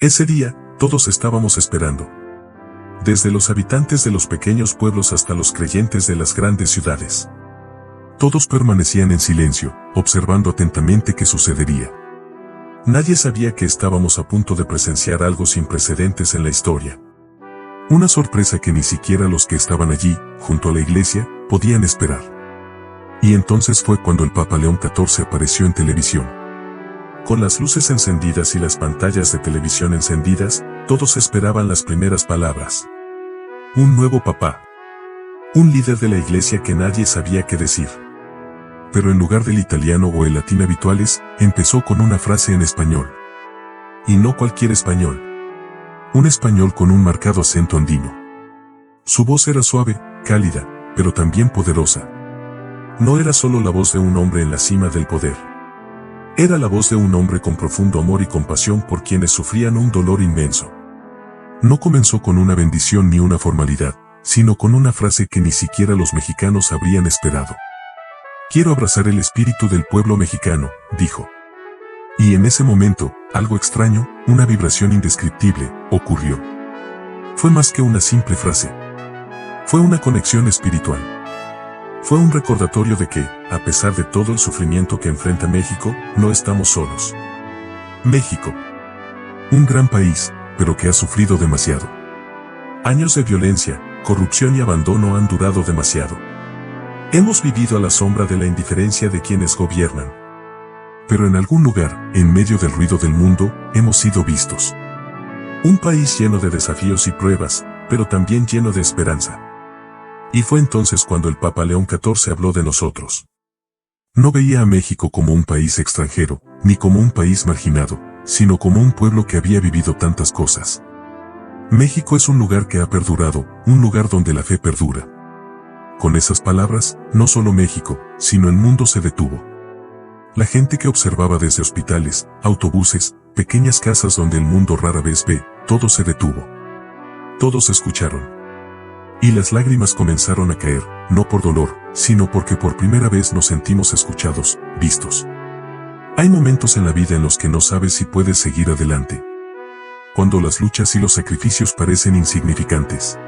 Ese día, todos estábamos esperando. Desde los habitantes de los pequeños pueblos hasta los creyentes de las grandes ciudades. Todos permanecían en silencio, observando atentamente qué sucedería. Nadie sabía que estábamos a punto de presenciar algo sin precedentes en la historia. Una sorpresa que ni siquiera los que estaban allí, junto a la iglesia, podían esperar. Y entonces fue cuando el Papa León XIV apareció en televisión. Con las luces encendidas y las pantallas de televisión encendidas, todos esperaban las primeras palabras. Un nuevo papá. Un líder de la iglesia que nadie sabía qué decir. Pero en lugar del italiano o el latín habituales, empezó con una frase en español. Y no cualquier español. Un español con un marcado acento andino. Su voz era suave, cálida, pero también poderosa. No era solo la voz de un hombre en la cima del poder. Era la voz de un hombre con profundo amor y compasión por quienes sufrían un dolor inmenso. No comenzó con una bendición ni una formalidad, sino con una frase que ni siquiera los mexicanos habrían esperado. Quiero abrazar el espíritu del pueblo mexicano, dijo. Y en ese momento, algo extraño, una vibración indescriptible, ocurrió. Fue más que una simple frase. Fue una conexión espiritual. Fue un recordatorio de que, a pesar de todo el sufrimiento que enfrenta México, no estamos solos. México. Un gran país, pero que ha sufrido demasiado. Años de violencia, corrupción y abandono han durado demasiado. Hemos vivido a la sombra de la indiferencia de quienes gobiernan. Pero en algún lugar, en medio del ruido del mundo, hemos sido vistos. Un país lleno de desafíos y pruebas, pero también lleno de esperanza. Y fue entonces cuando el Papa León XIV habló de nosotros. No veía a México como un país extranjero, ni como un país marginado, sino como un pueblo que había vivido tantas cosas. México es un lugar que ha perdurado, un lugar donde la fe perdura. Con esas palabras, no solo México, sino el mundo se detuvo. La gente que observaba desde hospitales, autobuses, pequeñas casas donde el mundo rara vez ve, todo se detuvo. Todos escucharon. Y las lágrimas comenzaron a caer, no por dolor, sino porque por primera vez nos sentimos escuchados, vistos. Hay momentos en la vida en los que no sabes si puedes seguir adelante. Cuando las luchas y los sacrificios parecen insignificantes.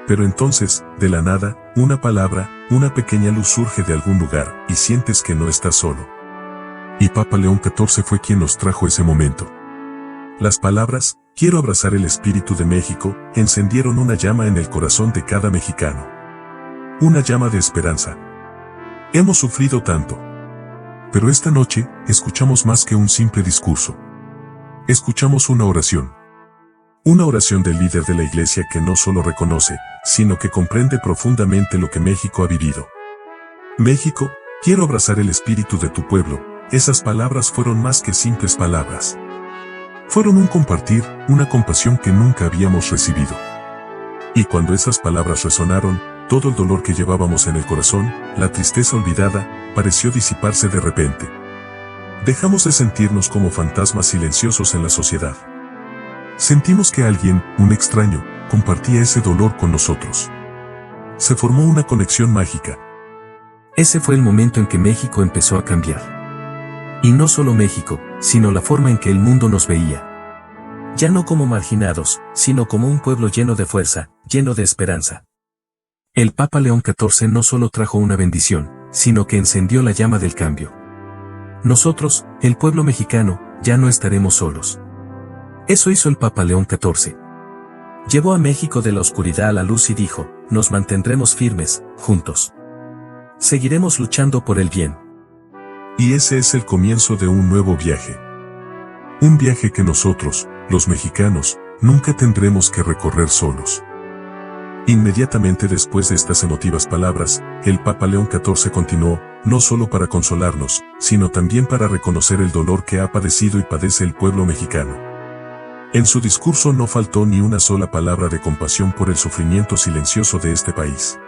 Pero entonces, de la nada, una palabra, una pequeña luz surge de algún lugar, y sientes que no estás solo. Y Papa León XIV fue quien nos trajo ese momento. Las palabras, quiero abrazar el espíritu de México, encendieron una llama en el corazón de cada mexicano. Una llama de esperanza. Hemos sufrido tanto. Pero esta noche, escuchamos más que un simple discurso. Escuchamos una oración. Una oración del líder de la iglesia que no solo reconoce, sino que comprende profundamente lo que México ha vivido. México, quiero abrazar el espíritu de tu pueblo. Esas palabras fueron más que simples palabras. Fueron un compartir, una compasión que nunca habíamos recibido. Y cuando esas palabras resonaron, todo el dolor que llevábamos en el corazón, la tristeza olvidada, pareció disiparse de repente. Dejamos de sentirnos como fantasmas silenciosos en la sociedad. Sentimos que alguien, un extraño, compartía ese dolor con nosotros. Se formó una conexión mágica. Ese fue el momento en que México empezó a cambiar. Y no solo México, sino la forma en que el mundo nos veía. Ya no como marginados, sino como un pueblo lleno de fuerza, lleno de esperanza. El Papa León XIV no solo trajo una bendición, sino que encendió la llama del cambio. Nosotros, el pueblo mexicano, ya no estaremos solos. Eso hizo el Papa León XIV. Llevó a México de la oscuridad a la luz y dijo, nos mantendremos firmes, juntos. Seguiremos luchando por el bien. Y ese es el comienzo de un nuevo viaje. Un viaje que nosotros, los mexicanos, nunca tendremos que recorrer solos. Inmediatamente después de estas emotivas palabras, el Papa León XIV continuó, no solo para consolarnos, sino también para reconocer el dolor que ha padecido y padece el pueblo mexicano. En su discurso no faltó ni una sola palabra de compasión por el sufrimiento silencioso de este país.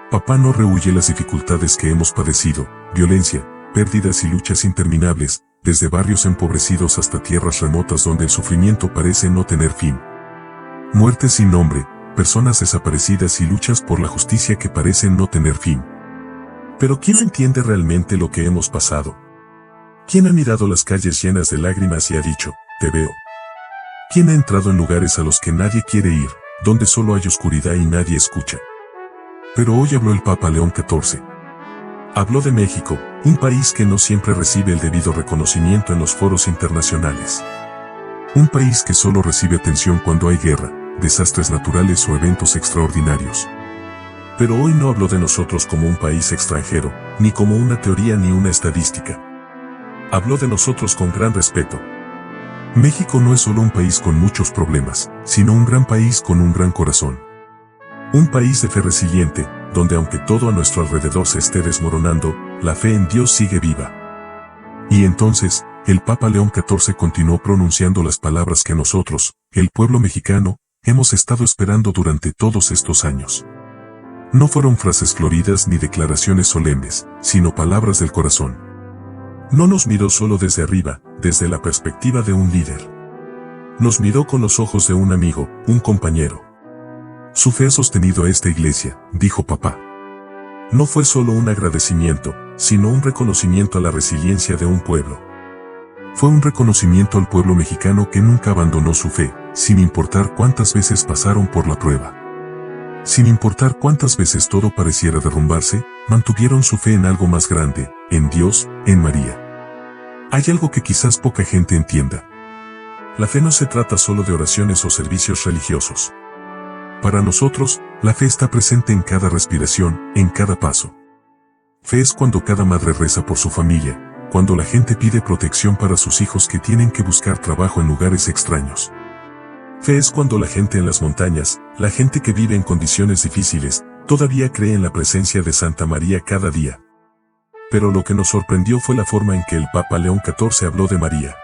Papá no rehúye las dificultades que hemos padecido, violencia, pérdidas y luchas interminables, desde barrios empobrecidos hasta tierras remotas donde el sufrimiento parece no tener fin. Muertes sin nombre, personas desaparecidas y luchas por la justicia que parecen no tener fin. Pero ¿quién entiende realmente lo que hemos pasado? ¿Quién ha mirado las calles llenas de lágrimas y ha dicho, te veo? ¿Quién ha entrado en lugares a los que nadie quiere ir, donde solo hay oscuridad y nadie escucha? Pero hoy habló el Papa León XIV. Habló de México, un país que no siempre recibe el debido reconocimiento en los foros internacionales. Un país que solo recibe atención cuando hay guerra, desastres naturales o eventos extraordinarios. Pero hoy no habló de nosotros como un país extranjero, ni como una teoría ni una estadística. Habló de nosotros con gran respeto. México no es solo un país con muchos problemas, sino un gran país con un gran corazón. Un país de fe resiliente, donde aunque todo a nuestro alrededor se esté desmoronando, la fe en Dios sigue viva. Y entonces, el Papa León XIV continuó pronunciando las palabras que nosotros, el pueblo mexicano, hemos estado esperando durante todos estos años. No fueron frases floridas ni declaraciones solemnes, sino palabras del corazón. No nos miró solo desde arriba, desde la perspectiva de un líder. Nos miró con los ojos de un amigo, un compañero. Su fe ha sostenido a esta iglesia, dijo papá. No fue solo un agradecimiento, sino un reconocimiento a la resiliencia de un pueblo. Fue un reconocimiento al pueblo mexicano que nunca abandonó su fe, sin importar cuántas veces pasaron por la prueba. Sin importar cuántas veces todo pareciera derrumbarse, mantuvieron su fe en algo más grande, en Dios, en María. Hay algo que quizás poca gente entienda. La fe no se trata solo de oraciones o servicios religiosos. Para nosotros, la fe está presente en cada respiración, en cada paso. Fe es cuando cada madre reza por su familia, cuando la gente pide protección para sus hijos que tienen que buscar trabajo en lugares extraños. Fe es cuando la gente en las montañas, la gente que vive en condiciones difíciles, todavía cree en la presencia de Santa María cada día. Pero lo que nos sorprendió fue la forma en que el Papa León XIV habló de María.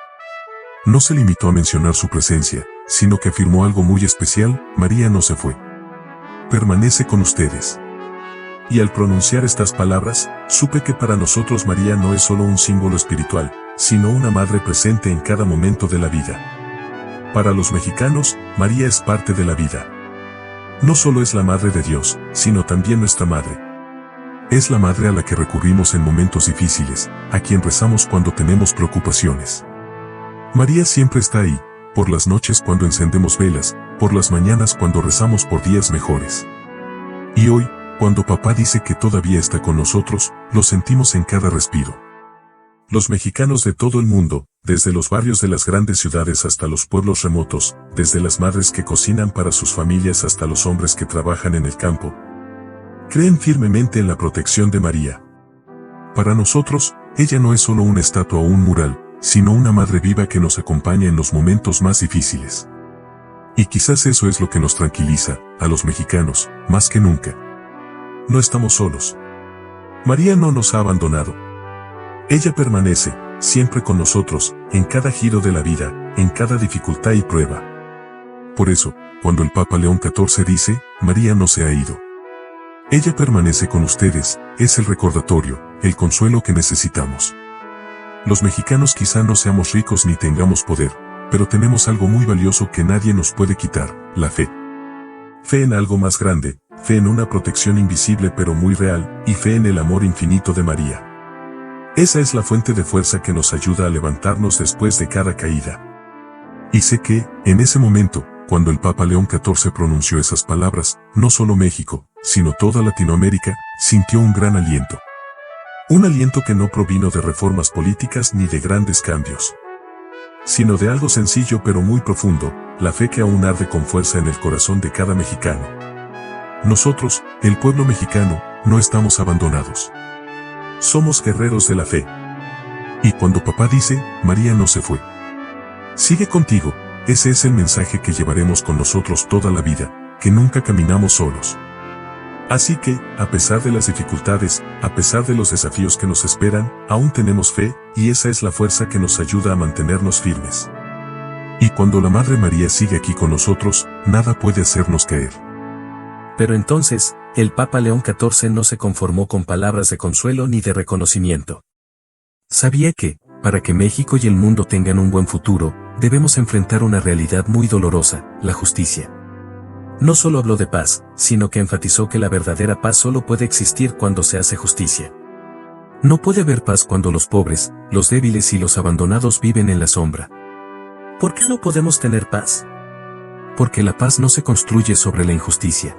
No se limitó a mencionar su presencia, sino que afirmó algo muy especial: María no se fue. Permanece con ustedes. Y al pronunciar estas palabras, supe que para nosotros María no es solo un símbolo espiritual, sino una madre presente en cada momento de la vida. Para los mexicanos, María es parte de la vida. No solo es la Madre de Dios, sino también nuestra Madre. Es la Madre a la que recurrimos en momentos difíciles, a quien rezamos cuando tenemos preocupaciones. María siempre está ahí, por las noches cuando encendemos velas, por las mañanas cuando rezamos por días mejores. Y hoy, cuando papá dice que todavía está con nosotros, lo sentimos en cada respiro. Los mexicanos de todo el mundo, desde los barrios de las grandes ciudades hasta los pueblos remotos, desde las madres que cocinan para sus familias hasta los hombres que trabajan en el campo, creen firmemente en la protección de María. Para nosotros, ella no es solo una estatua o un mural, sino una madre viva que nos acompaña en los momentos más difíciles. Y quizás eso es lo que nos tranquiliza, a los mexicanos, más que nunca. No estamos solos. María no nos ha abandonado. Ella permanece, siempre con nosotros, en cada giro de la vida, en cada dificultad y prueba. Por eso, cuando el Papa León XIV dice, María no se ha ido. Ella permanece con ustedes, es el recordatorio, el consuelo que necesitamos. Los mexicanos quizá no seamos ricos ni tengamos poder, pero tenemos algo muy valioso que nadie nos puede quitar, la fe. Fe en algo más grande, fe en una protección invisible pero muy real, y fe en el amor infinito de María. Esa es la fuente de fuerza que nos ayuda a levantarnos después de cada caída. Y sé que, en ese momento, cuando el Papa León XIV pronunció esas palabras, no solo México, sino toda Latinoamérica, sintió un gran aliento. Un aliento que no provino de reformas políticas ni de grandes cambios, sino de algo sencillo pero muy profundo, la fe que aún arde con fuerza en el corazón de cada mexicano. Nosotros, el pueblo mexicano, no estamos abandonados. Somos guerreros de la fe. Y cuando papá dice, María no se fue. Sigue contigo, ese es el mensaje que llevaremos con nosotros toda la vida, que nunca caminamos solos. Así que, a pesar de las dificultades, a pesar de los desafíos que nos esperan, aún tenemos fe, y esa es la fuerza que nos ayuda a mantenernos firmes. Y cuando la Madre María sigue aquí con nosotros, nada puede hacernos caer. Pero entonces, el Papa León XIV no se conformó con palabras de consuelo ni de reconocimiento. Sabía que, para que México y el mundo tengan un buen futuro, debemos enfrentar una realidad muy dolorosa, la justicia. No solo habló de paz, sino que enfatizó que la verdadera paz solo puede existir cuando se hace justicia. No puede haber paz cuando los pobres, los débiles y los abandonados viven en la sombra. ¿Por qué no podemos tener paz? Porque la paz no se construye sobre la injusticia.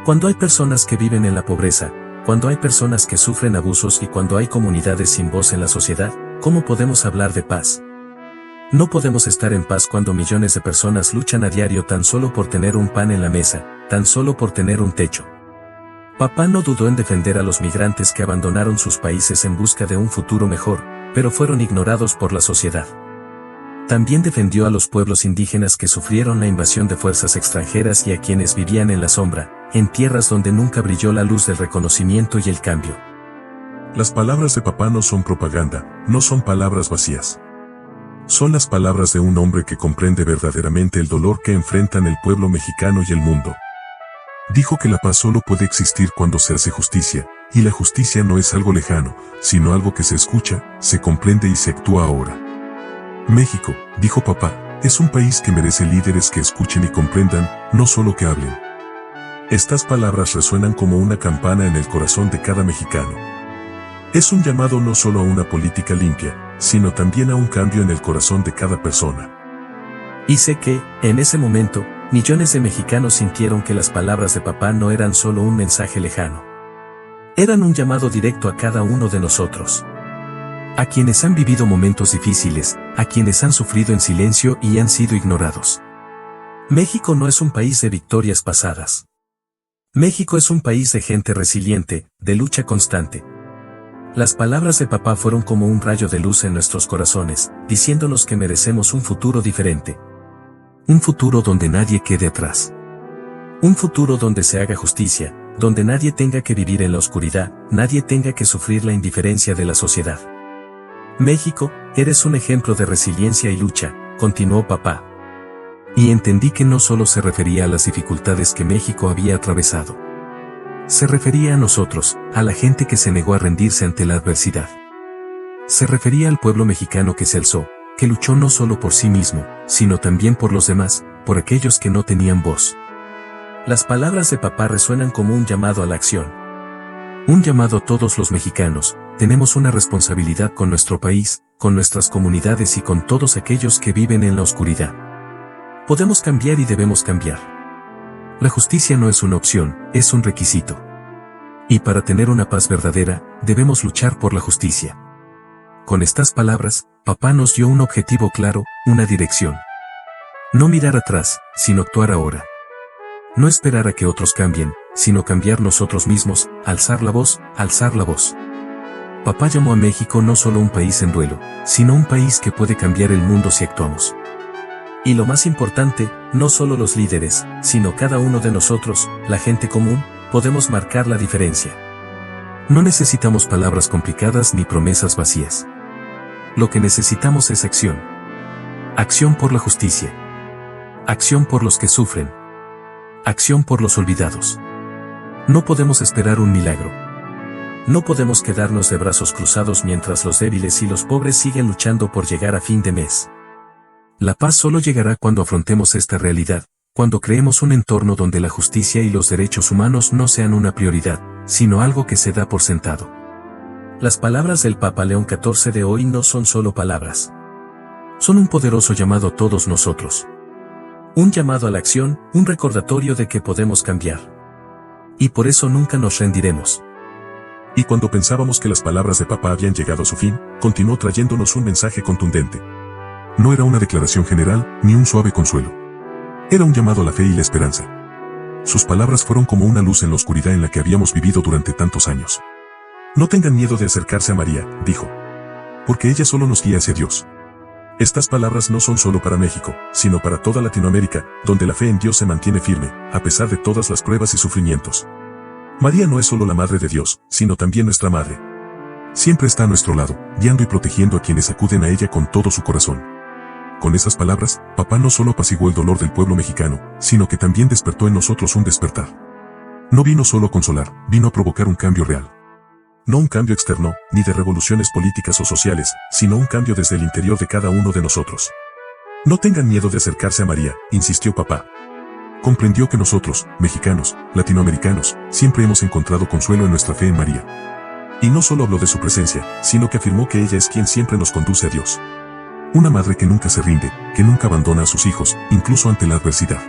Cuando hay personas que viven en la pobreza, cuando hay personas que sufren abusos y cuando hay comunidades sin voz en la sociedad, ¿cómo podemos hablar de paz? No podemos estar en paz cuando millones de personas luchan a diario tan solo por tener un pan en la mesa, tan solo por tener un techo. Papá no dudó en defender a los migrantes que abandonaron sus países en busca de un futuro mejor, pero fueron ignorados por la sociedad. También defendió a los pueblos indígenas que sufrieron la invasión de fuerzas extranjeras y a quienes vivían en la sombra, en tierras donde nunca brilló la luz del reconocimiento y el cambio. Las palabras de papá no son propaganda, no son palabras vacías. Son las palabras de un hombre que comprende verdaderamente el dolor que enfrentan el pueblo mexicano y el mundo. Dijo que la paz solo puede existir cuando se hace justicia, y la justicia no es algo lejano, sino algo que se escucha, se comprende y se actúa ahora. México, dijo papá, es un país que merece líderes que escuchen y comprendan, no solo que hablen. Estas palabras resuenan como una campana en el corazón de cada mexicano. Es un llamado no solo a una política limpia, sino también a un cambio en el corazón de cada persona. Y sé que, en ese momento, millones de mexicanos sintieron que las palabras de papá no eran solo un mensaje lejano. Eran un llamado directo a cada uno de nosotros. A quienes han vivido momentos difíciles, a quienes han sufrido en silencio y han sido ignorados. México no es un país de victorias pasadas. México es un país de gente resiliente, de lucha constante. Las palabras de papá fueron como un rayo de luz en nuestros corazones, diciéndonos que merecemos un futuro diferente. Un futuro donde nadie quede atrás. Un futuro donde se haga justicia, donde nadie tenga que vivir en la oscuridad, nadie tenga que sufrir la indiferencia de la sociedad. México, eres un ejemplo de resiliencia y lucha, continuó papá. Y entendí que no solo se refería a las dificultades que México había atravesado. Se refería a nosotros, a la gente que se negó a rendirse ante la adversidad. Se refería al pueblo mexicano que se alzó, que luchó no solo por sí mismo, sino también por los demás, por aquellos que no tenían voz. Las palabras de papá resuenan como un llamado a la acción. Un llamado a todos los mexicanos. Tenemos una responsabilidad con nuestro país, con nuestras comunidades y con todos aquellos que viven en la oscuridad. Podemos cambiar y debemos cambiar. La justicia no es una opción, es un requisito. Y para tener una paz verdadera, debemos luchar por la justicia. Con estas palabras, papá nos dio un objetivo claro, una dirección. No mirar atrás, sino actuar ahora. No esperar a que otros cambien, sino cambiar nosotros mismos, alzar la voz, alzar la voz. Papá llamó a México no solo un país en duelo, sino un país que puede cambiar el mundo si actuamos. Y lo más importante, no solo los líderes, sino cada uno de nosotros, la gente común, podemos marcar la diferencia. No necesitamos palabras complicadas ni promesas vacías. Lo que necesitamos es acción. Acción por la justicia. Acción por los que sufren. Acción por los olvidados. No podemos esperar un milagro. No podemos quedarnos de brazos cruzados mientras los débiles y los pobres siguen luchando por llegar a fin de mes. La paz solo llegará cuando afrontemos esta realidad, cuando creemos un entorno donde la justicia y los derechos humanos no sean una prioridad, sino algo que se da por sentado. Las palabras del Papa León XIV de hoy no son solo palabras. Son un poderoso llamado a todos nosotros. Un llamado a la acción, un recordatorio de que podemos cambiar. Y por eso nunca nos rendiremos. Y cuando pensábamos que las palabras de papá habían llegado a su fin, continuó trayéndonos un mensaje contundente. No era una declaración general, ni un suave consuelo. Era un llamado a la fe y la esperanza. Sus palabras fueron como una luz en la oscuridad en la que habíamos vivido durante tantos años. No tengan miedo de acercarse a María, dijo. Porque ella solo nos guía hacia Dios. Estas palabras no son solo para México, sino para toda Latinoamérica, donde la fe en Dios se mantiene firme, a pesar de todas las pruebas y sufrimientos. María no es solo la Madre de Dios, sino también nuestra Madre. Siempre está a nuestro lado, guiando y protegiendo a quienes acuden a ella con todo su corazón. Con esas palabras, papá no solo apaciguó el dolor del pueblo mexicano, sino que también despertó en nosotros un despertar. No vino solo a consolar, vino a provocar un cambio real. No un cambio externo, ni de revoluciones políticas o sociales, sino un cambio desde el interior de cada uno de nosotros. No tengan miedo de acercarse a María, insistió papá. Comprendió que nosotros, mexicanos, latinoamericanos, siempre hemos encontrado consuelo en nuestra fe en María. Y no solo habló de su presencia, sino que afirmó que ella es quien siempre nos conduce a Dios. Una madre que nunca se rinde, que nunca abandona a sus hijos, incluso ante la adversidad.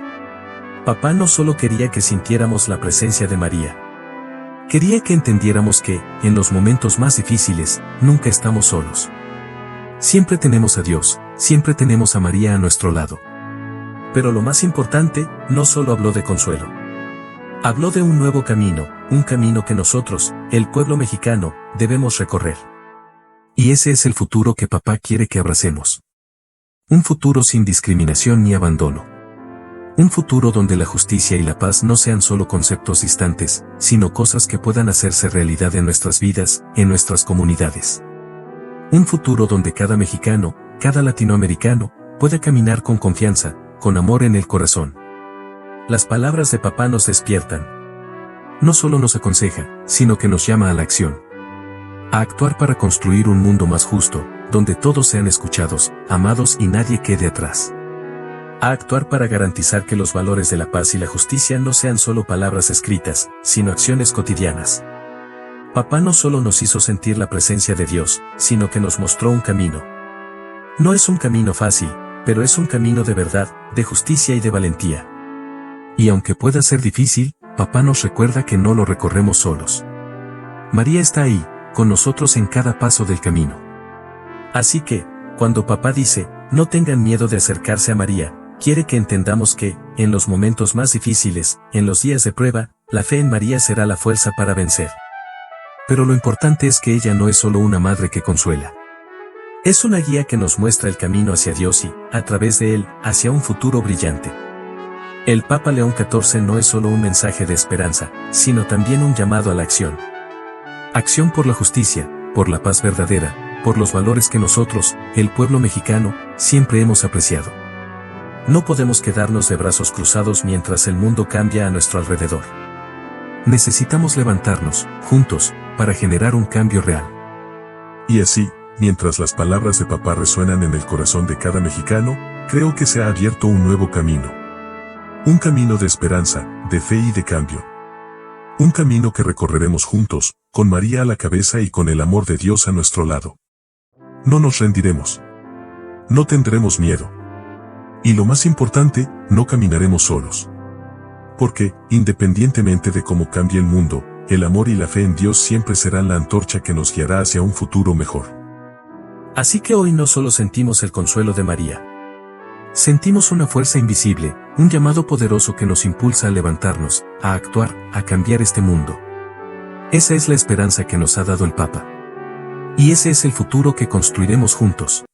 Papá no solo quería que sintiéramos la presencia de María. Quería que entendiéramos que, en los momentos más difíciles, nunca estamos solos. Siempre tenemos a Dios, siempre tenemos a María a nuestro lado. Pero lo más importante, no solo habló de consuelo. Habló de un nuevo camino, un camino que nosotros, el pueblo mexicano, debemos recorrer. Y ese es el futuro que papá quiere que abracemos. Un futuro sin discriminación ni abandono. Un futuro donde la justicia y la paz no sean solo conceptos distantes, sino cosas que puedan hacerse realidad en nuestras vidas, en nuestras comunidades. Un futuro donde cada mexicano, cada latinoamericano, pueda caminar con confianza, con amor en el corazón. Las palabras de papá nos despiertan. No solo nos aconseja, sino que nos llama a la acción. A actuar para construir un mundo más justo, donde todos sean escuchados, amados y nadie quede atrás. A actuar para garantizar que los valores de la paz y la justicia no sean solo palabras escritas, sino acciones cotidianas. Papá no solo nos hizo sentir la presencia de Dios, sino que nos mostró un camino. No es un camino fácil, pero es un camino de verdad, de justicia y de valentía. Y aunque pueda ser difícil, papá nos recuerda que no lo recorremos solos. María está ahí, con nosotros en cada paso del camino. Así que, cuando papá dice, no tengan miedo de acercarse a María, quiere que entendamos que, en los momentos más difíciles, en los días de prueba, la fe en María será la fuerza para vencer. Pero lo importante es que ella no es solo una madre que consuela. Es una guía que nos muestra el camino hacia Dios y, a través de él, hacia un futuro brillante. El Papa León XIV no es solo un mensaje de esperanza, sino también un llamado a la acción. Acción por la justicia, por la paz verdadera, por los valores que nosotros, el pueblo mexicano, siempre hemos apreciado. No podemos quedarnos de brazos cruzados mientras el mundo cambia a nuestro alrededor. Necesitamos levantarnos, juntos, para generar un cambio real. Y así, mientras las palabras de papá resuenan en el corazón de cada mexicano, creo que se ha abierto un nuevo camino. Un camino de esperanza, de fe y de cambio. Un camino que recorreremos juntos, con María a la cabeza y con el amor de Dios a nuestro lado. No nos rendiremos. No tendremos miedo. Y lo más importante, no caminaremos solos. Porque, independientemente de cómo cambie el mundo, el amor y la fe en Dios siempre serán la antorcha que nos guiará hacia un futuro mejor. Así que hoy no solo sentimos el consuelo de María. Sentimos una fuerza invisible, un llamado poderoso que nos impulsa a levantarnos, a actuar, a cambiar este mundo. Esa es la esperanza que nos ha dado el Papa. Y ese es el futuro que construiremos juntos.